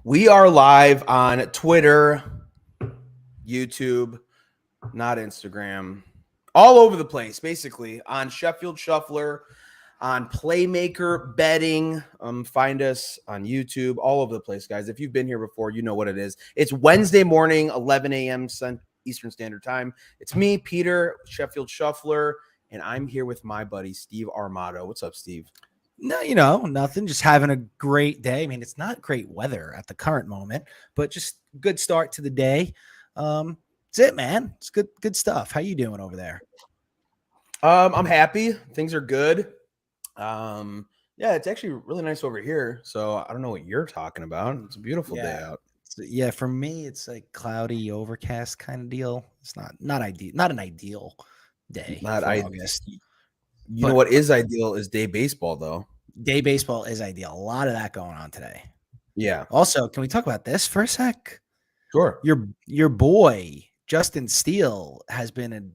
We are live on Twitter, YouTube, not Instagram, all over the place, basically, on Sheffield Shuffler, on Playmaker Betting. Find us on YouTube, all over the place, guys. If you've been here before, you know what it is. It's Wednesday morning, 11 a.m. Eastern Standard Time. It's me, Peter, Sheffield Shuffler, and I'm here with my buddy, Steve Armato. What's up, Steve? No, nothing. Just having a great day. I mean, it's not great weather at the current moment, but just good start to the day. That's it, man. It's good stuff. How you doing over there? I'm happy. Things are good. Yeah, it's actually really nice over here. So I don't know what you're talking about. It's a beautiful day out. Yeah, for me, it's like cloudy, overcast kind of deal. It's not ideal, not an ideal day Not for ideal. August. You know what is ideal is day baseball, though. Day baseball is ideal. A lot of that going on today. Yeah. Also, can we talk about this for a sec? Sure. Your boy Justin Steele has been an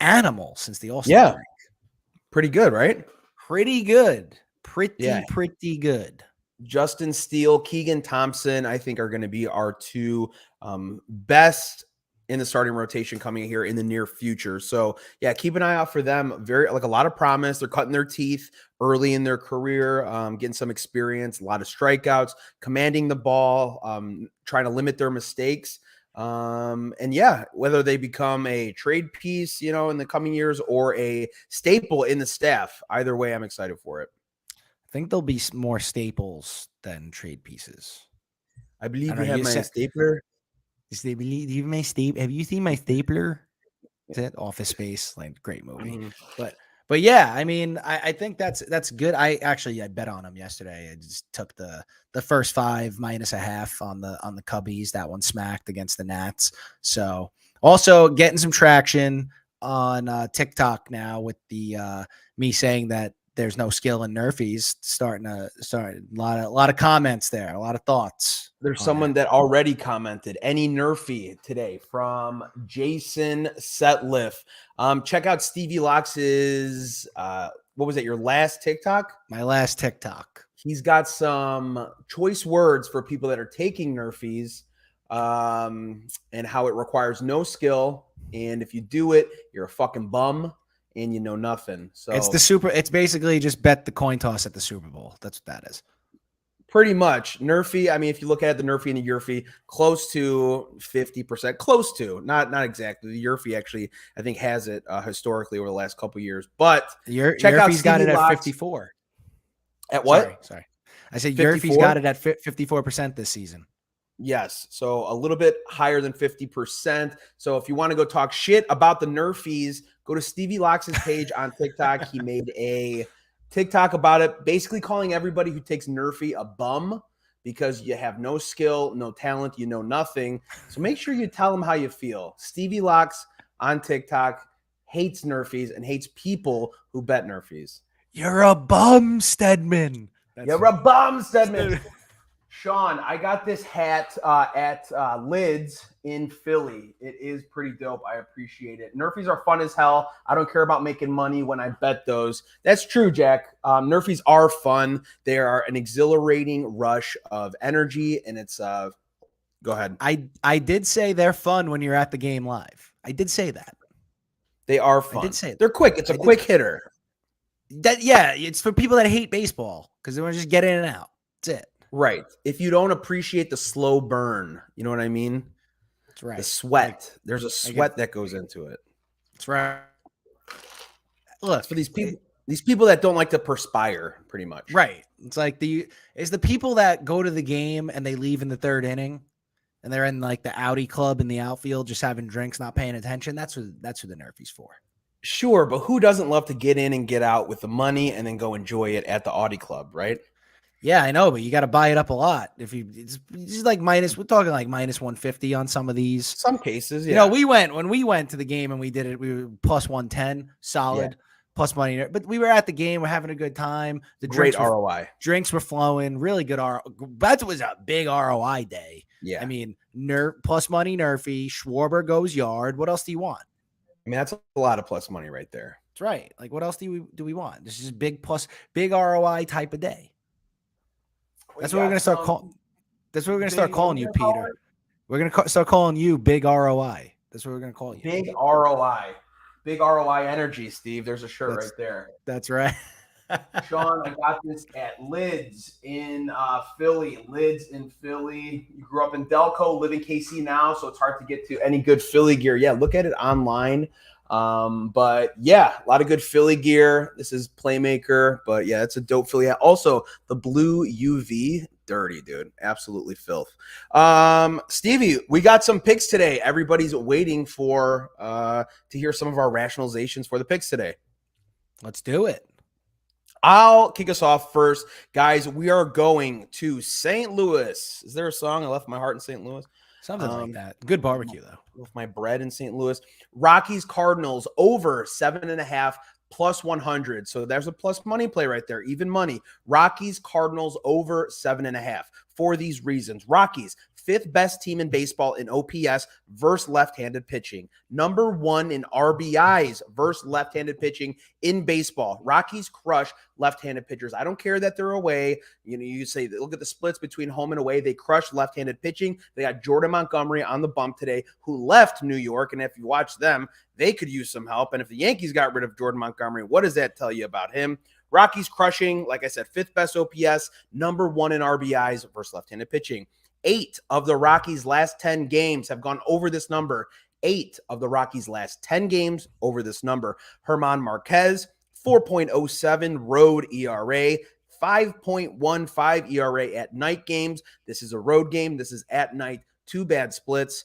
animal since the All-Star Yeah. break. Pretty good, right? Pretty good. Pretty good. Justin Steele, Keegan Thompson, I think are going to be our two best in the starting rotation coming here in the near future. So yeah, keep an eye out for them. A lot of promise. They're cutting their teeth early in their career, getting some experience, a lot of strikeouts, commanding the ball, trying to limit their mistakes. And yeah, whether they become a trade piece, in the coming years or a staple in the staff, either way, I'm excited for it. I think there'll be more staples than trade pieces. I believe you have my stapler. Have you seen my stapler? Is it Office Space? Like, great movie. Mm-hmm. But yeah, I mean, I think that's good. I bet on him yesterday. I just took the first 5 -1/2 on the Cubbies. That one smacked against the Nats. So also getting some traction on TikTok now with the me saying that there's no skill in Nerfies. Starting a lot of comments there, a lot of thoughts. There's someone that already commented any Nerfie today from Jason Setliff. Check out Stevie Lox's what was it, your last TikTok? My last TikTok. He's got some choice words for people that are taking Nerfies, and how it requires no skill. And if you do it, you're a fucking bum and you know nothing. So it's basically just bet the coin toss at the Super Bowl. That's what that is. Pretty much. Nerfie, I mean, if you look at the Nerfie and the Yerfie, close to 50%, close to, not exactly. The Yerfie actually, I think, has it historically over the last couple of years. But check out Yerfie's got it at 54. At what? Sorry. I said 54? Yerfie's got it at 54% this season. Yes, so a little bit higher than 50%. So if you want to go talk shit about the Nerfies, go to Stevie Lox's page on TikTok. He made a TikTok about it, basically calling everybody who takes Nerfie a bum because you have no skill, no talent, you know nothing. So make sure you tell him how you feel. Stevie Lox on TikTok hates Nerfies and hates people who bet Nerfies. You're a bum, Stedman. You're a bum, Stedman. Sean, I got this hat at Lids in Philly. It is pretty dope. I appreciate it. Nerfies are fun as hell. I don't care about making money when I bet those. That's true, Jack. Nerfies are fun. They are an exhilarating rush of energy, and it's go ahead. I did say they're fun when you're at the game live. I did say that. They are fun. I did say they're quick. It's a quick hitter. It's for people that hate baseball because they want to just get in and out. That's it. Right. If you don't appreciate the slow burn, you know what I mean? That's right. The sweat. There's a sweat that goes into it. That's right. Look, for these people that don't like to perspire, pretty much. Right. It's like the people that go to the game and they leave in the 3rd inning and they're in like the Audi club in the outfield just having drinks, not paying attention. That's who the Nerfie's for. Sure, but who doesn't love to get in and get out with the money and then go enjoy it at the Audi club, right? Yeah, I know, but you got to buy it up a lot. It's like we're talking like -150 on some of these. Some cases, yeah. When we went to the game and we did it, we were +110, solid, plus money. But we were at the game, we're having a good time. The great ROI. Drinks were flowing, really good ROI. That was a big ROI day. Yeah. I mean, plus money Nerfie, Schwarber goes yard. What else do you want? I mean, that's a lot of plus money right there. That's right. Like, what else do we want? This is big ROI type of day. That's what we're going to start calling. That's what we're gonna start Big, what are calling we you, gonna call Peter. it? We're gonna start calling you Big ROI. That's what we're gonna call you. Big ROI. Big ROI energy, Steve. There's a shirt right there. That's right. Sean, I got this at Lids in Philly. Lids in Philly. You grew up in Delco, live in KC now, so it's hard to get to any good Philly gear. Yeah, look at it online. But yeah, a lot of good Philly gear. This is Playmaker, but yeah, it's a dope Philly hat. Also, the blue UV, dirty, dude. Absolutely filth. Stevie, we got some picks today. Everybody's waiting for to hear some of our rationalizations for the picks today. Let's do it. I'll kick us off first. Guys, we are going to St. Louis. Is there a song? I left my heart in St. Louis. Something like that. Good barbecue, though. Left my bread in St. Louis. Rockies Cardinals over 7.5 plus 100. So there's a plus money play right there. Even money. Rockies Cardinals over 7.5 for these reasons. Rockies, fifth best team in baseball in OPS versus left-handed pitching. Number 1 in RBIs versus left-handed pitching in baseball. Rockies crush left-handed pitchers. I don't care that they're away. You know, you say, look at the splits between home and away. They crush left-handed pitching. They got Jordan Montgomery on the bump today, who left New York. And if you watch them, they could use some help. And if the Yankees got rid of Jordan Montgomery, what does that tell you about him? Rockies crushing, like I said, fifth best OPS, number 1 in RBIs versus left-handed pitching. 8 of the Rockies' last 10 games have gone over this number. 8 of the Rockies' last 10 games over this number. German Marquez, 4.07 road ERA, 5.15 ERA at night games. This is a road game. This is at night. 2 bad splits.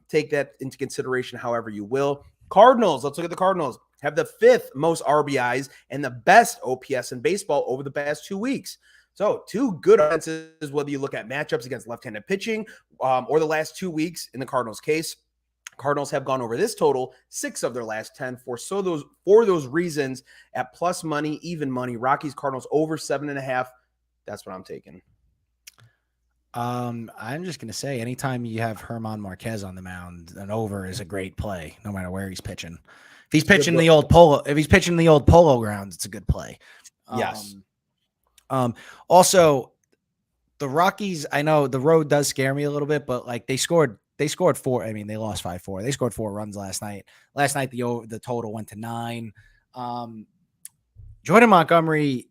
Take that into consideration however you will. Cardinals, let's look at the Cardinals. Have the 5th most RBIs and the best OPS in baseball over the past 2 weeks. So 2 good offenses, whether you look at matchups against left-handed pitching or the last 2 weeks in the Cardinals' case. Cardinals have gone over this total 6 of their last 10 for those reasons at plus money, even money. Rockies Cardinals over 7.5. That's what I'm taking. I'm just gonna say, anytime you have German Marquez on the mound, an over is a great play, no matter where he's pitching. If he's pitching the old polo grounds, it's a good play. Yes. Also, the Rockies, I know the road does scare me a little bit, but like they scored 4. I mean, they lost 5-4. They scored 4 runs last night. Last night, the total went to 9. Jordan Montgomery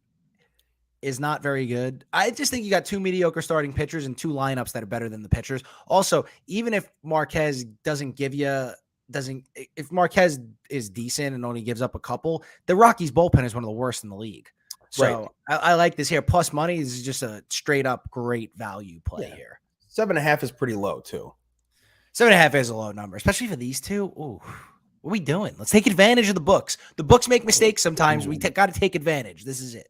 is not very good. I just think you got 2 mediocre starting pitchers and 2 lineups that are better than the pitchers. Also, even if Marquez if Marquez is decent and only gives up a couple, the Rockies bullpen is one of the worst in the league. So right. I like this here. Plus money is just a straight up great value play here. 7.5 is pretty low too. 7.5 is a low number, especially for these two. Ooh, what are we doing? Let's take advantage of the books. The books make mistakes sometimes. We got to take advantage. This is it.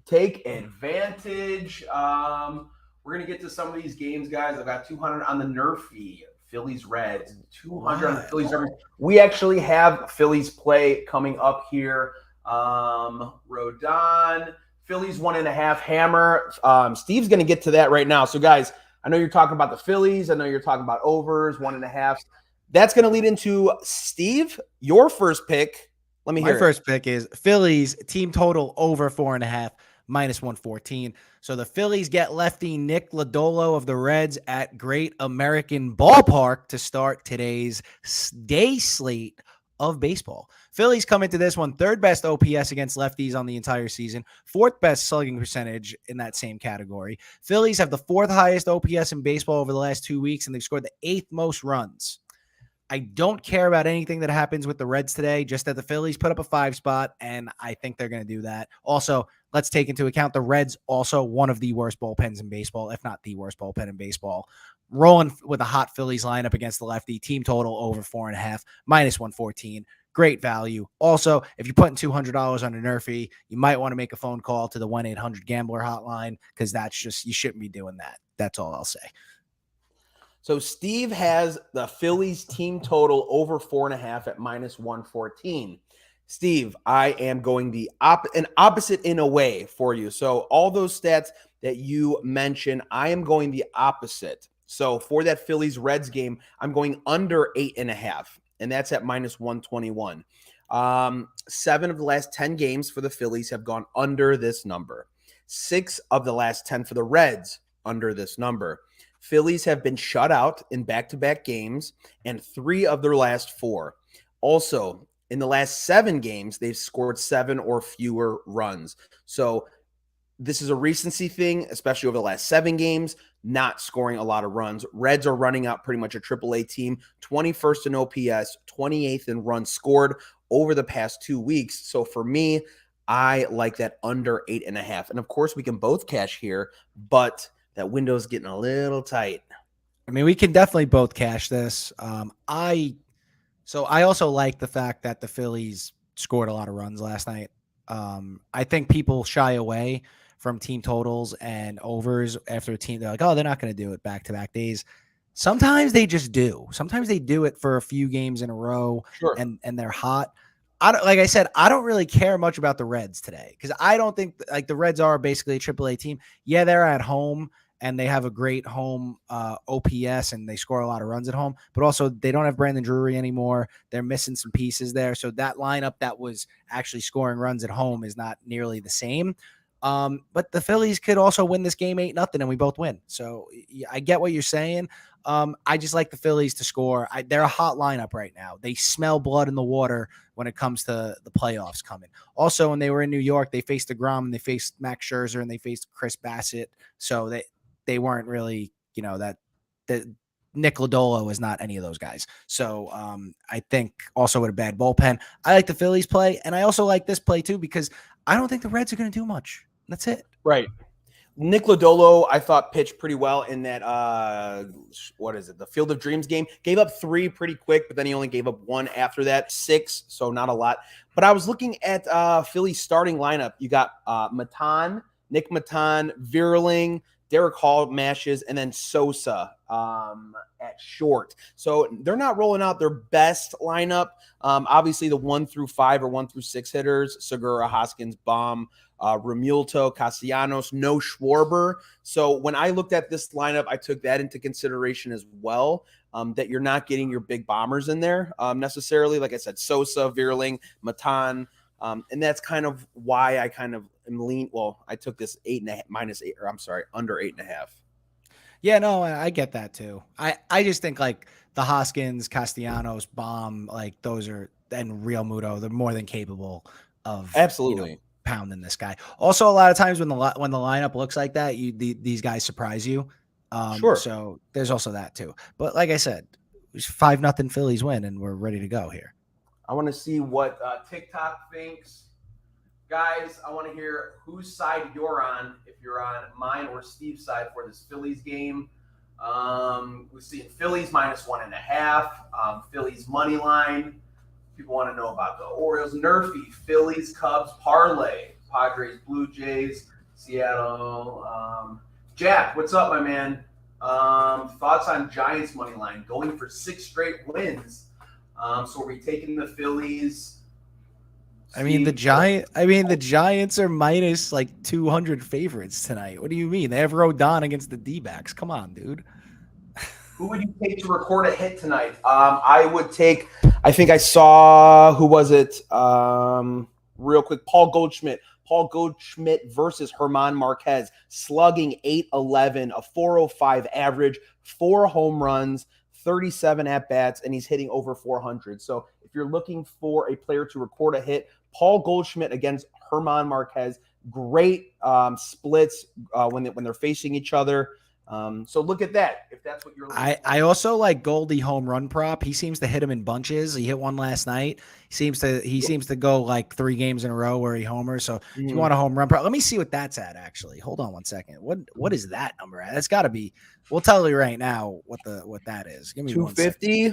Take advantage. We're going to get to some of these games, guys. I've got 200 on the Nerf fee. Phillies Reds, 200 on the Phillies. We actually have Phillies play coming up here. Rodon, Phillies 1.5 hammer. Steve's going to get to that right now. So, guys, I know you're talking about the Phillies. I know you're talking about overs, 1.5. That's going to lead into Steve, your first pick. Let me hear My first pick is Phillies team total over 4.5. minus 114. So the Phillies get lefty Nick Lodolo of the Reds at Great American Ballpark to start today's day slate of baseball. Phillies come into this one 3rd best OPS against lefties on the entire season, 4th best slugging percentage in that same category. Phillies have the 4th highest OPS in baseball over the last 2 weeks, and they've scored the 8th most runs. I don't care about anything that happens with the Reds today, just that the Phillies put up a 5 spot, and I think they're going to do that. Also, let's take into account the Reds, also one of the worst bullpens in baseball, if not the worst bullpen in baseball. Rolling with a hot Phillies lineup against the lefty, team total over 4.5, minus 114. Great value. Also, if you're putting $200 on a Nerfy, you might want to make a phone call to the 1-800-GAMBLER hotline, because that's just, you shouldn't be doing that. That's all I'll say. So Steve has the Phillies team total over 4.5 at minus 114. Steve, I am going the opposite in a way for you. So all those stats that you mentioned, I am going the opposite. So for that Phillies Reds game, I'm going under 8.5, and that's at minus 121. 7 of the last 10 games for the Phillies have gone under this number. 6 of the last 10 for the Reds under this number. Phillies have been shut out in back-to-back games and 3 of their last 4. Also, in the last 7 games, they've scored 7 or fewer runs. So this is a recency thing, especially over the last 7 games, not scoring a lot of runs. Reds are running out pretty much a AAA team, 21st in OPS, 28th in runs scored over the past 2 weeks. So for me, I like that under 8.5. And of course, we can both cash here, but that window's getting a little tight. I mean, we can definitely both cash this. So I also like the fact that the Phillies scored a lot of runs last night. I think people shy away from team totals and overs after a team. They're like, oh, they're not going to do it back-to-back days. Sometimes they just do. Sometimes they do it for a few games in a row, Sure. and they're hot. Like I said, I don't really care much about the Reds today because I don't think like the Reds are basically a AAA team. Yeah, they're at home and they have a great home OPS and they score a lot of runs at home, but also they don't have Brandon Drury anymore. They're missing some pieces there. So that lineup that was actually scoring runs at home is not nearly the same. But the Phillies could also win this game 8-0 and we both win. So I get what you're saying. I just like the Phillies to score. They're a hot lineup right now. They smell blood in the water when it comes to the playoffs coming. Also, when they were in New York, they faced DeGrom and they faced Max Scherzer and they faced Chris Bassett. So they weren't really, that Nick Lodolo is not any of those guys. So I think also with a bad bullpen, I like the Phillies play. And I also like this play too, because I don't think the Reds are going to do much. That's it. Right. Nick Lodolo, I thought pitched pretty well in that, the Field of Dreams game. Gave up 3 pretty quick, but then he only gave up 1 after that, 6, so not a lot. But I was looking at Philly's starting lineup. You got Nick Matan, Vierling, Derek Hall mashes, and then Sosa at short. So they're not rolling out their best lineup. Obviously, the 1 through 5 or 1 through 6 hitters, Segura, Hoskins, Baum, Remulto, Castellanos, no Schwarber. So when I looked at this lineup, I took that into consideration as well, that you're not getting your big bombers in there necessarily. Like I said, Sosa, Vierling, Matan. And that's kind of why I kind of am lean. Well, I took this under 8.5. Yeah, no, I get that too. I just think like the Hoskins, Castellanos, Baum, like those are, and Real Muto, they're more than capable of Absolutely pounding this guy. Also, a lot of times when the lineup looks like that, these guys surprise you. Sure. So there's also that too. But like I said, 5-0 Phillies win, and we're ready to go here. I want to see what TikTok thinks. Guys, I want to hear whose side you're on, if you're on mine or Steve's side for this Phillies game. We're seeing Phillies -1.5, Phillies money line. People want to know about the Orioles, Nerfy, Phillies, Cubs, parlay, Padres, Blue Jays, Seattle. Jack, what's up, my man? Thoughts on Giants money line going for 6 straight wins. So are we taking the Phillies? The Giants are minus like 200 favorites tonight. What do you mean? They have Rodon against the D-backs. Come on, dude. Who would you take to record a hit tonight? I would take, I think I saw, who was it? Real quick, Paul Goldschmidt. Paul Goldschmidt versus German Marquez, slugging .811, a .405 average, 4 home runs, 37 at-bats, and he's hitting over 400. So if you're looking for a player to record a hit, Paul Goldschmidt against German Marquez, great splits when they're facing each other. So look at that, if that's what you're looking for. I also like Goldie home run prop. He seems to hit him in bunches. He hit one last night. He seems to go like 3 games in a row where he homers. So if you want a home run prop, let me see what that's at actually. Hold on one second. What is that number at? That's gotta be, we'll tell you right now what that is. Give me 250,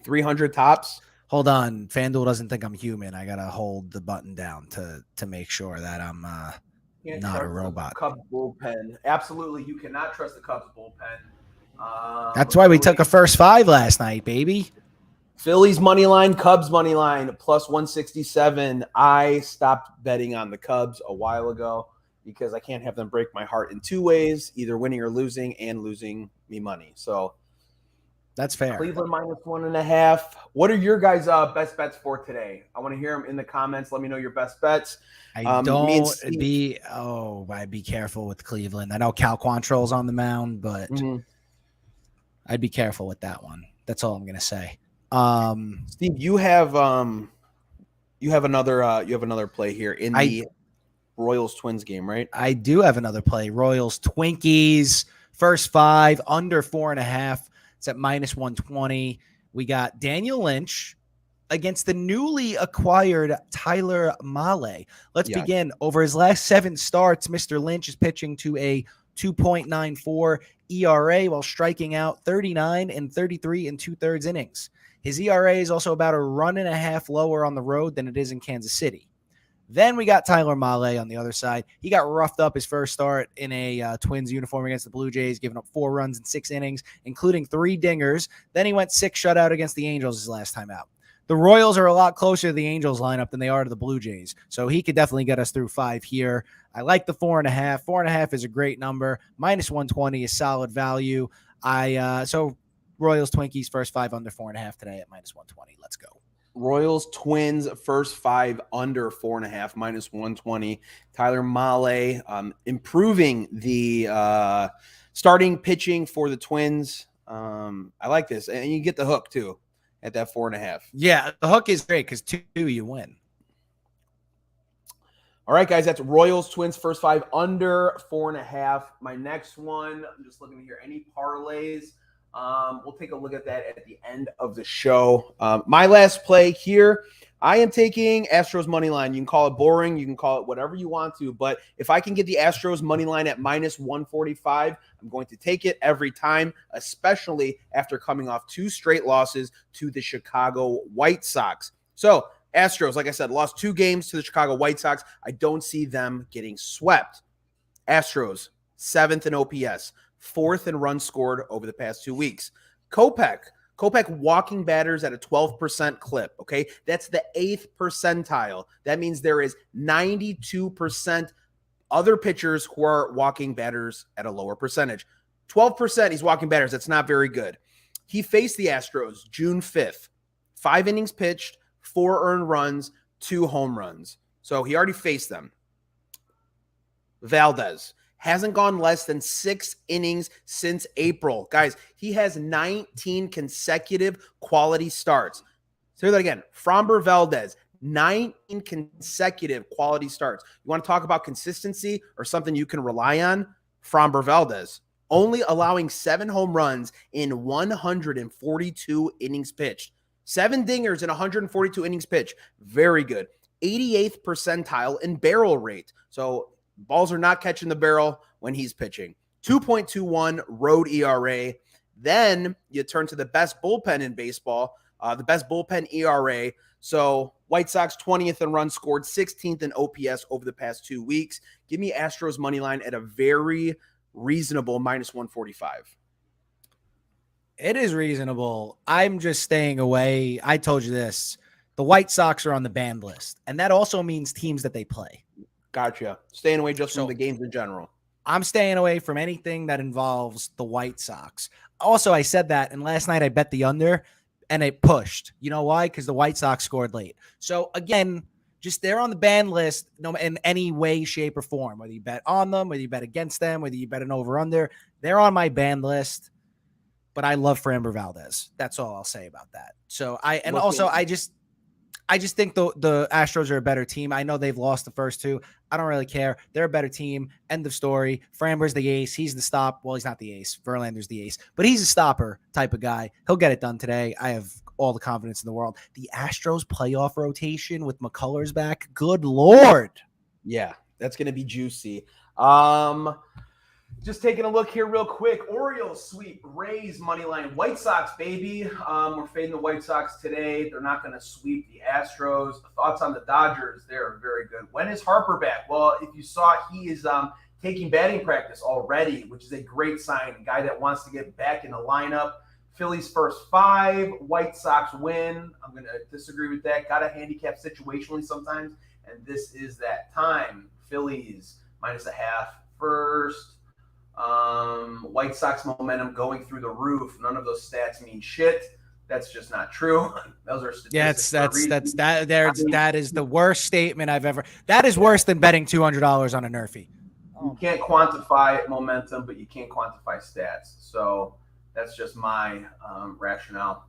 300 tops. Hold on. FanDuel doesn't think I'm human. I gotta hold the button down to make sure that I'm not a robot. Cubs bullpen. Absolutely, you cannot trust the Cubs bullpen. That's why we took a first 5 last night, baby. Phillies money line, Cubs money line, plus 167. I stopped betting on the Cubs a while ago because I can't have them break my heart in 2 ways, either winning or losing, and losing me money. So That's fair. Cleveland -1.5. What are your guys' best bets for today? I want to hear them in the comments. Let me know your best bets. Me and Steve. I'd be careful with Cleveland. I know Cal Quantrill's on the mound, but I'd be careful with that one. That's all I'm gonna say. Steve, you have another play here in the Royals Twins game, right? I do have another play. Royals Twinkies, first 5, under 4.5. It's at -120. We got Daniel Lynch against the newly acquired Tyler Mahle. Let's begin. Over his last 7 starts, Mr. Lynch is pitching to a 2.94 ERA while striking out 39 and 33 and 2/3 innings. His ERA is also about a 1.5 lower on the road than it is in Kansas City. Then we got Tyler Mahle on the other side. He got roughed up his first start in a Twins uniform against the Blue Jays, giving up 4 runs in 6 innings, including 3 dingers. Then he went 6 shutout against the Angels his last time out. The Royals are a lot closer to the Angels lineup than they are to the Blue Jays, so he could definitely get us through 5 here. I like the 4.5. 4.5 is a great number. -120 is solid value. So Royals Twinkies first 5 under 4.5 today at -120. Let's go. Royals Twins first 5 under 4.5 -120. Tyler Mahle improving the starting pitching for the Twins. I like this, and you get the hook too at that 4.5. Yeah, the hook is great because 2 you win. All right, guys, that's Royals Twins first 5 under 4.5. My next one, I'm just looking here. Any parlays? We'll take a look at that at the end of the show. My last play here, I am taking Astros money line. You can call it boring. You can call it whatever you want to. But if I can get the Astros money line at -145, I'm going to take it every time, especially after coming off 2 straight losses to the Chicago White Sox. So Astros, like I said, lost 2 games to the Chicago White Sox. I don't see them getting swept. Astros, 7th in OPS. 4th in runs scored over the past 2 weeks. Kopech walking batters at a 12% clip, okay? That's the 8th percentile. That means there is 92% other pitchers who are walking batters at a lower percentage. 12% he's walking batters. That's not very good. He faced the Astros June 5th. 5 innings pitched, 4 earned runs, 2 home runs. So he already faced them. Valdez hasn't gone less than 6 innings since April. Guys, he has 19 consecutive quality starts. Say that again. Framber Valdez, 19 consecutive quality starts. You want to talk about consistency or something you can rely on? Framber Valdez, only allowing 7 home runs in 142 innings pitched. 7 dingers in 142 innings pitched. Very good. 88th percentile in barrel rate. So balls are not catching the barrel when he's pitching. 2.21 road ERA. Then you turn to the best bullpen in baseball, the best bullpen ERA. So White Sox 20th in runs scored, 16th in OPS over the past 2 weeks. Give me Astros money line at a very reasonable -145. It is reasonable. I'm just staying away. I told you this. The White Sox are on the banned list, and that also means teams that they play. Gotcha. Staying away just from the games in general. I'm staying away from anything that involves the White Sox. Also, I said that, and last night I bet the under, and it pushed. You know why? Because the White Sox scored late. So, again, just they're on the ban list in any way, shape, or form. Whether you bet on them, whether you bet against them, whether you bet an over-under, they're on my ban list. But I love Framber Valdez. That's all I'll say about that. So, I just think the Astros are a better team. I know they've lost the first 2. I don't really care. They're a better team. End of story. Framber's the ace. He's the stop. Well, he's not the ace. Verlander's the ace. But he's a stopper type of guy. He'll get it done today. I have all the confidence in the world. The Astros playoff rotation with McCullers back. Good Lord. Yeah, that's going to be juicy. Just taking a look here real quick. Orioles sweep, Rays money line, White Sox, baby. We're fading the White Sox today. They're not going to sweep the Astros. Thoughts on the Dodgers? They're very good. When is Harper back? Well, if you saw, he is taking batting practice already, which is a great sign. A guy that wants to get back in the lineup. Phillies first 5, White Sox win. I'm going to disagree with that. Got to handicap situationally sometimes, and this is that time. Phillies -0.5 first. White Sox momentum going through the roof. None of those stats mean shit. That's just not true. Those are statistics. That is the worst statement I've ever. That is worse than betting $200 on a Nerfy. You can't quantify momentum, but you can't quantify stats. So that's just my rationale.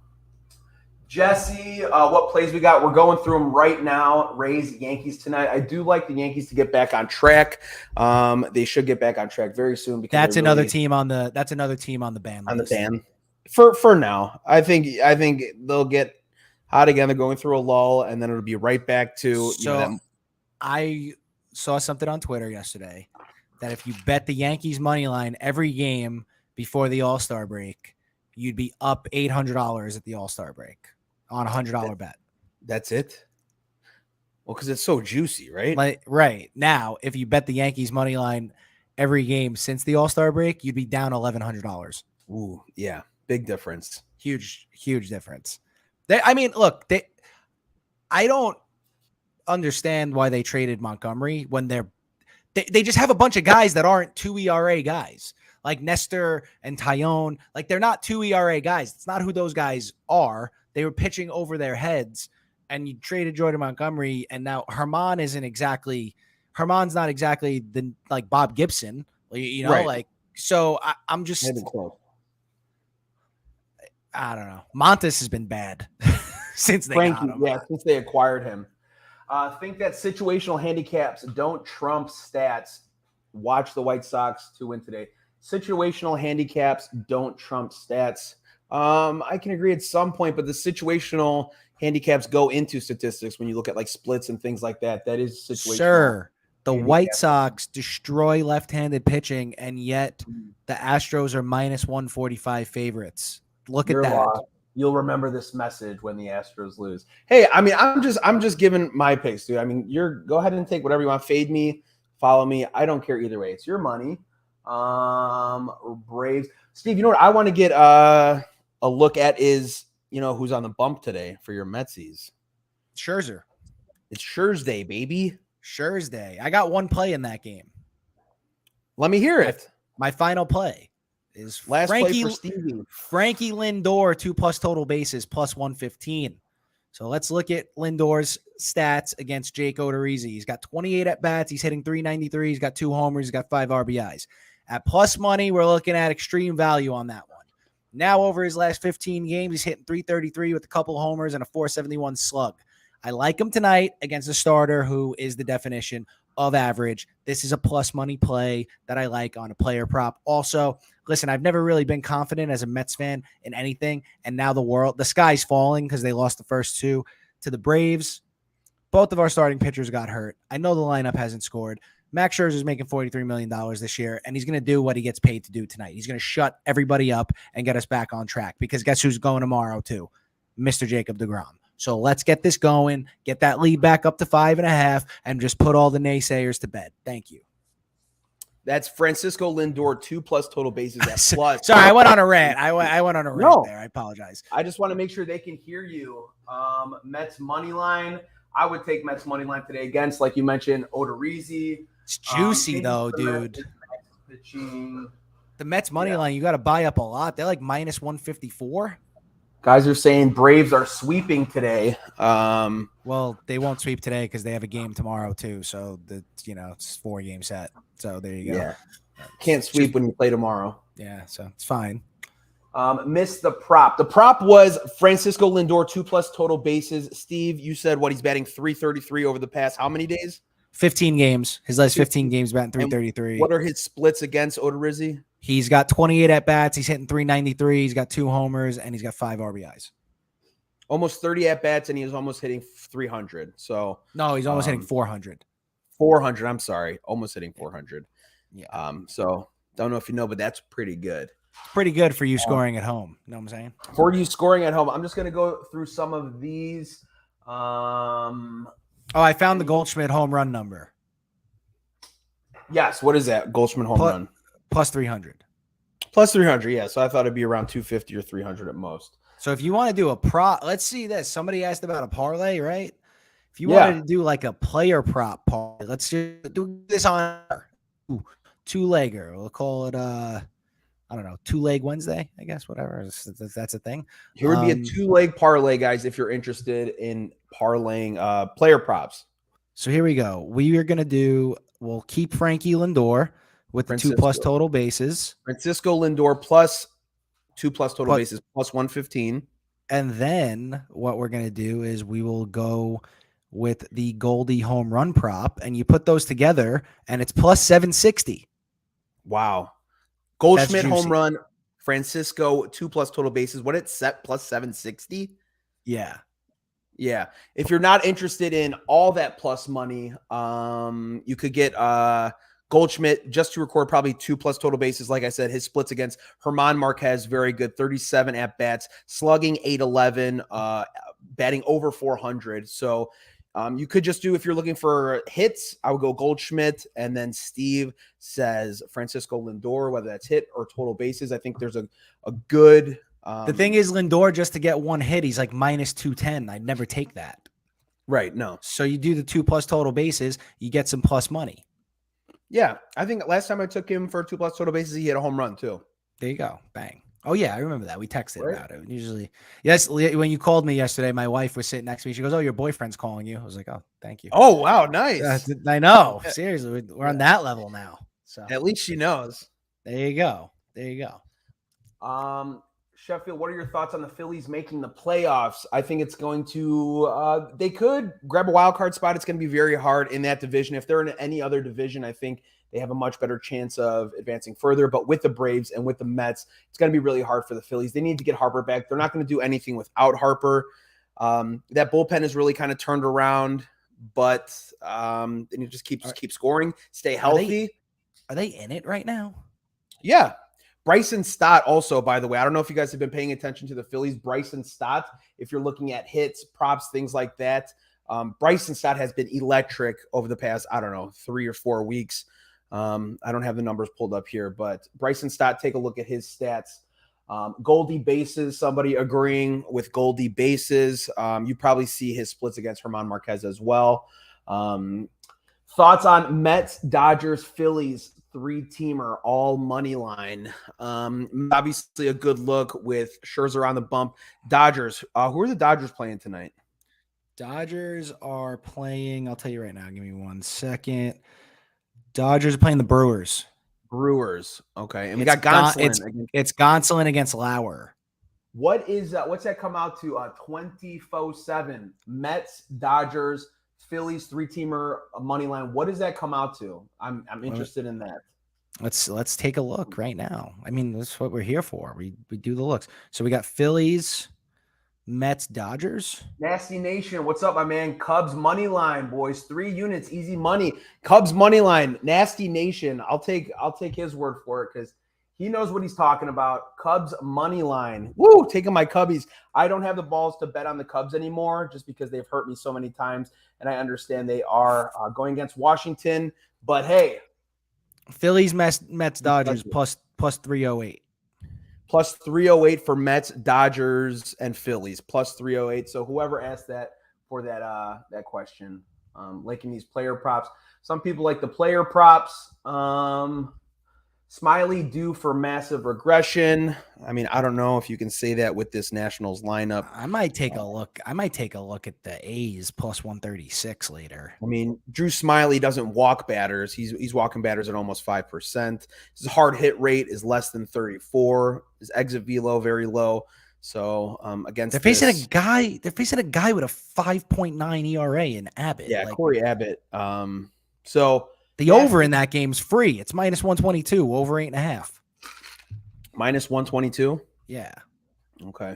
Jesse, what plays we got? We're going through them right now. Rays, Yankees tonight. I do like the Yankees to get back on track. They should get back on track very soon because that's another team on the ban list. On the ban. For now, I think they'll get hot again. They're going through a lull, and then it'll be right back to. I saw something on Twitter yesterday that if you bet the Yankees money line every game before the All-Star break, you'd be up $800 at the All-Star break on a $100 bet. That's it. Well, because it's so juicy, right? Like right now, if you bet the Yankees money line every game since the All-Star break, you'd be down $1,100. Ooh, yeah. Big difference. Huge difference. I don't understand why they traded Montgomery when they just have a bunch of guys that aren't 2 ERA guys, like Nestor and Tyone. Like, they're not 2 ERA guys. It's not who those guys are. They were pitching over their heads, and you traded Jordan Montgomery, and now Herman's not exactly the like Bob Gibson, right. Like, so I'm just. I don't know. Montes has been bad since they got him. Yeah, since they acquired him. Think that situational handicaps don't trump stats. Watch the White Sox to win today. Situational handicaps don't trump stats. I can agree at some point, but the situational handicaps go into statistics when you look at like splits and things like that. That is situational. Sure. The White Sox destroy left-handed pitching, and yet the Astros are -145 favorites. Look at that. You'll remember this message when the Astros lose. Hey, I mean, I'm just giving my picks, dude. I mean, go ahead and take whatever you want. Fade me, follow me. I don't care either way. It's your money. Braves. Steve, you know what I want to get a look at is, who's on the bump today for your Metsies? Scherzer. It's Thursday, baby. Thursday. I got one play in that game. Let me hear it. My final play is last play for Stevie. Frankie Lindor, 2+ total bases, +115. So let's look at Lindor's stats against Jake Odorizzi. He's got 28 at bats. He's hitting .393. He's got 2 homers. He's got 5 RBIs. At plus money, we're looking at extreme value on that one. Now over his last 15 games, he's hitting .333 with a couple homers and a .471 slug. I like him tonight against a starter who is the definition of average. This is a plus money play that I like on a player prop. Also, listen, I've never really been confident as a Mets fan in anything, and now the sky's falling because they lost the first 2 to the Braves. Both of our starting pitchers got hurt. I know the lineup hasn't scored. Max Scherzer is making $43 million this year, and he's going to do what he gets paid to do tonight. He's going to shut everybody up and get us back on track, because guess who's going tomorrow too? Mr. Jacob deGrom. So let's get this going, get that lead back up to 5.5, and just put all the naysayers to bed. Thank you. That's Francisco Lindor, 2+ total bases at plus. Sorry, I went on a rant. I went on a rant there. I apologize. I just want to make sure they can hear you. Mets money line. I would take Mets money line today against, like you mentioned, Odorizzi. It's juicy though, dude. The Mets money line, you got to buy up a lot. They're like -154. Guys are saying Braves are sweeping today. Well, they won't sweep today because they have a game tomorrow too. So it's 4-game set. So there you go. Yeah. Can't sweep when you play tomorrow. Yeah, so it's fine. Missed the prop. The prop was Francisco Lindor, 2+ total bases. Steve, you said he's batting .333 over the past how many days? 15 games. His last 15 games batting .333. What are his splits against Odorizzi? He's got 28 at bats. He's hitting .393. He's got 2 homers and he's got 5 RBIs. Almost 30 at bats, and he was almost hitting 300. So no, he's almost hitting 400. 400. I'm sorry, almost hitting 400. Yeah. So don't know if you know, but that's pretty good. It's pretty good for you scoring at home. You know what I'm saying? For you scoring at home, I'm just going to go through some of these. I found the Goldschmidt home run number. Yes. What is that? Goldschmidt home run? Plus 300. Plus 300, yeah. So I thought it'd be around 250 or 300 at most. So if you want to do a prop, let's see this. Somebody asked about a parlay, right? If you wanted to do like a player prop parlay, let's do this on 2-legger. We'll call it I don't know, 2-leg Wednesday, I guess, whatever. That's a thing. Here would be a 2-leg parlay, guys, if you're interested in parlaying player props. So here we go. We'll keep Frankie Lindor with the 2+ total bases. Francisco Lindor plus 2+ total But, bases plus 115. And then what we're going to do is we will go with the Goldie home run prop, and you put those together, and it's plus 760. Wow. Goldschmidt home run, Francisco 2+ total bases. What it's set plus 760? Yeah. Yeah. If you're not interested in all that plus money, you could get Goldschmidt just to record probably 2+ total bases. Like I said, his splits against German Marquez, very good. 37 at bats, slugging 811, batting over 400. So you could just do, if you're looking for hits, I would go Goldschmidt. And then Steve says Francisco Lindor, whether that's hit or total bases. I think there's a good. The thing is, Lindor, just to get one hit, he's like minus 210. I'd never take that. Right. No. So you do the 2+ total bases, you get some plus money. Yeah. I think last time I took him for 2+ total bases, he hit a home run too. There you go. Bang. Oh, yeah. I remember that. We texted about it. Usually, yes. When you called me yesterday, my wife was sitting next to me. She goes, "Oh, your boyfriend's calling you." I was like, "Oh, thank you." Oh, wow. Nice. I know. Seriously. We're on that level now. So at least she knows. There you go. There you go. Sheffield, what are your thoughts on the Phillies making the playoffs? I think it's going to they could grab a wild card spot. It's going to be very hard in that division. If they're in any other division, I think they have a much better chance of advancing further. But with the Braves and with the Mets, it's going to be really hard for the Phillies. They need to get Harper back. They're not going to do anything without Harper. That bullpen is really kind of turned around, but they need to just keep scoring, stay healthy. Are they in it right now? Yeah. Bryson Stott also, by the way, I don't know if you guys have been paying attention to the Phillies. Bryson Stott, if you're looking at hits, props, things like that, Bryson Stott has been electric over the past, 3 or 4 weeks. I don't have the numbers pulled up here, but Bryson Stott, take a look at his stats. Goldie bases, somebody agreeing with Goldie bases. You probably see his splits against German Marquez as well. Thoughts on Mets, Dodgers, Phillies, 3-teamer, all money line. Obviously a good look with Scherzer on the bump. Dodgers. Who are the Dodgers playing tonight? Dodgers are playing, I'll tell you right now. Give me 1 second. Dodgers are playing the Brewers. Okay. And we got Gonsolin. It's Gonsolin against Lauer. What's that come out to? 24/7. Mets, Dodgers, Phillies, 3-teamer, money line. What does that come out to? I'm interested in that. Let's take a look right now. I mean, that's what we're here for. We do the looks. So we got Phillies, Mets, Dodgers. Nasty Nation, what's up, my man? Cubs money line, boys. 3 units, easy money. Cubs money line. Nasty Nation. I'll take his word for it because he knows what he's talking about. Cubs money line. Woo, taking my Cubbies. I don't have the balls to bet on the Cubs anymore just because they've hurt me so many times. And I understand they are going against Washington. But, hey. Phillies, Mets, Dodgers plus 308. Plus 308 for Mets, Dodgers, and Phillies. Plus 308. So whoever asked that for that question, liking these player props. Some people like the player props. Smiley due for massive regression. I mean, I don't know if you can say that with this Nationals lineup. I might take a look. At the A's plus 136 later. I mean, Drew Smiley doesn't walk batters. He's walking batters at almost 5%. His hard hit rate is less than 34. His exit velo very low. So they're facing a guy with a 5.9 ERA in Abbott. Yeah, Corey Abbott. So. The over in that game's free. It's minus 122, over 8.5. Minus 122? Yeah. Okay.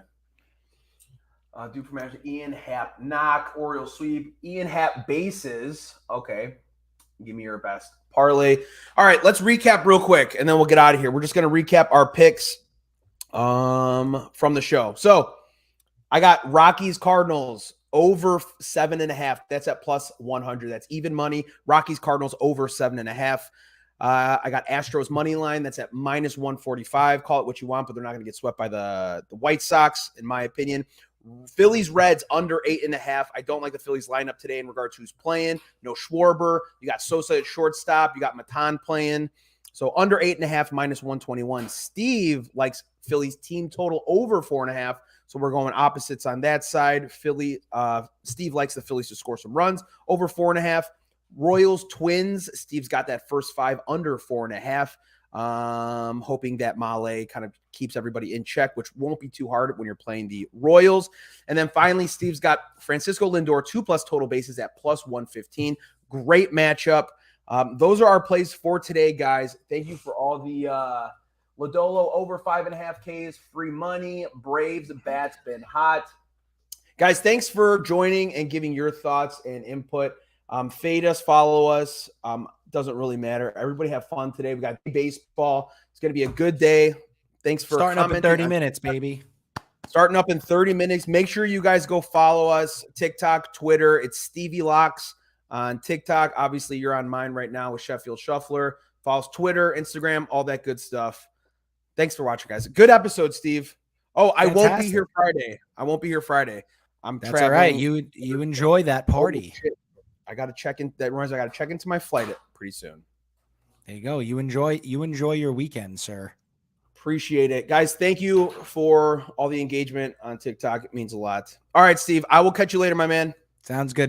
Due for match, Ian Happ knock, Orioles sweep, Ian Happ bases. Okay. Give me your best. Parlay. All right, let's recap real quick, and then we'll get out of here. We're just going to recap our picks from the show. So I got Rockies, Cardinals. Over 7.5. That's at plus 100. That's even money. Rockies, Cardinals over 7.5. I got Astros money line. That's at minus 145. Call it what you want, but they're not going to get swept by the White Sox, in my opinion. Phillies, Reds under 8.5. I don't like the Phillies lineup today in regards to who's playing. No Schwarber. You got Sosa at shortstop. You got Matan playing. So under 8.5 minus 121. Steve likes Phillies team total over 4.5. So we're going opposites on that side. Steve likes the Phillies to score some runs over 4.5. Royals Twins. Steve's got that first 5 under 4.5. Hoping that Male kind of keeps everybody in check, which won't be too hard when you're playing the Royals. And then finally, Steve's got Francisco Lindor 2+ total bases at plus 115. Great matchup. Those are our plays for today, guys. Thank you for all the Lodolo over 5.5 Ks, free money. Braves, bat's been hot. Guys, thanks for joining and giving your thoughts and input. Fade us, follow us. Doesn't really matter. Everybody have fun today. We got baseball. It's going to be a good day. Thanks for starting up in 30 minutes, baby. Starting up in 30 minutes. Make sure you guys go follow us. TikTok, Twitter. It's Stevie Locks on TikTok. Obviously, you're on mine right now with Sheffield Shuffler. Follow us Twitter, Instagram, all that good stuff. Thanks for watching, guys. Good episode, Steve. Oh, I won't be here Friday. I'm That's traveling. all right. You enjoy that party. I got to check in. That reminds me, I got to check into my flight pretty soon. There you go. You enjoy your weekend, sir. Appreciate it, guys. Thank you for all the engagement on TikTok. It means a lot. All right, Steve. I will catch you later, my man. Sounds good.